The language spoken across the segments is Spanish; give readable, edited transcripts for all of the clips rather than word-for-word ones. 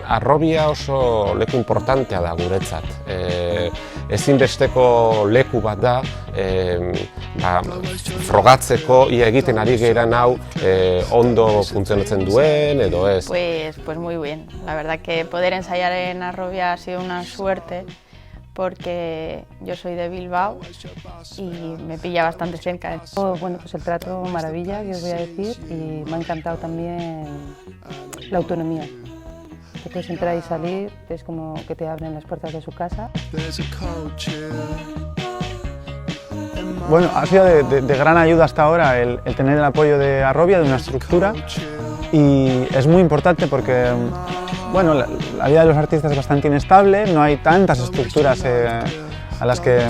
Arrobia oso leku importantea da guretzat. Ezinbesteko leku bat da, frogatzeko ia egiten ari garen hau ondo funtzionatzen duen edo ez. Pues muy bien. La verdad que poder ensayar en Arrobia ha sido una suerte porque yo soy de Bilbao y me pilla bastante cerca. Bueno, pues el trato maravilla, que os voy a decir, y me ha encantado también la autonomía. Que puedes entrar y salir, es como que te abren las puertas de su casa. Bueno, ha sido de gran ayuda hasta ahora el tener el apoyo de Arrobia, de una estructura, y es muy importante porque bueno, la vida de los artistas es bastante inestable, no hay tantas estructuras a las que,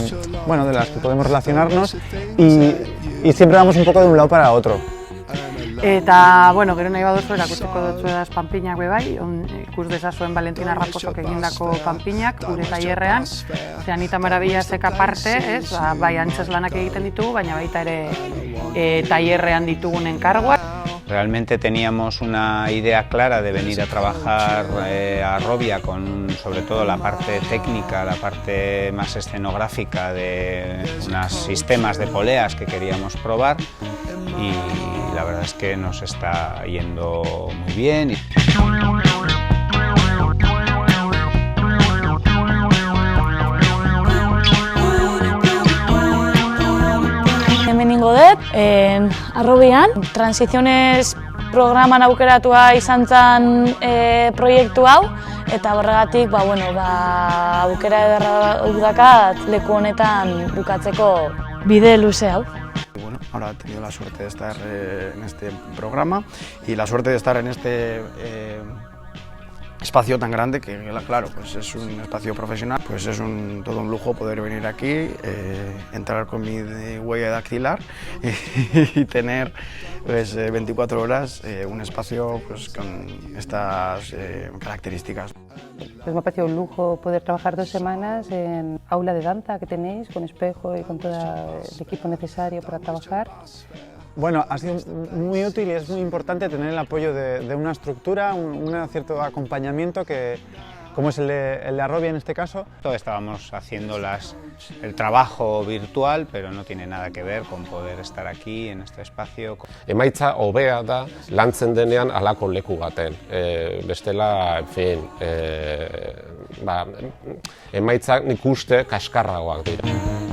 bueno, de las que podemos relacionarnos y siempre vamos un poco de un lado para otro. Eta, bueno, gero nahi baduzu erakutsiko dutzuedaz panpinak bai, ikus dezazuen Valentina Raposok egindako panpinak gure tailerrean. Anita Maravillazek aparte, bai antzezlanak egiten ditugu, baina baita ere tailerrean ditugun enkarguak. Realmente teníamos una idea clara de venir a trabajar a Arrobia con sobre todo la parte técnica, la parte más escenográfica de unos sistemas de poleas que queríamos probar y la verdad es que nos está yendo muy bien. Hemeningo dut, Arrobian, Transiciones programan aukeratua izan zen proiektu hau, eta horregatik aukera ederra dakat leku honetan bukatzeko bide luze hau. Bueno, ahora he tenido la suerte de estar en este programa y la suerte de estar en este espacio tan grande que, claro, pues es un espacio profesional, pues es todo un lujo poder venir aquí, entrar con mi huella dactilar y tener pues, 24 horas un espacio pues, con estas características. Pues me ha parecido un lujo poder trabajar 2 semanas en aula de danza que tenéis, con espejo y con todo el equipo necesario para trabajar. Bueno, ha sido muy útil y es muy importante tener el apoyo de una estructura, un cierto acompañamiento que, como es el de Arrobia en este caso. Estábamos haciendo el trabajo virtual, pero no tiene nada que ver con poder estar aquí en este espacio. Emaitza hobea da lantzen denean halako leku baten. Bestela, en fin, emaitzak nik uste kaskarragoak dira.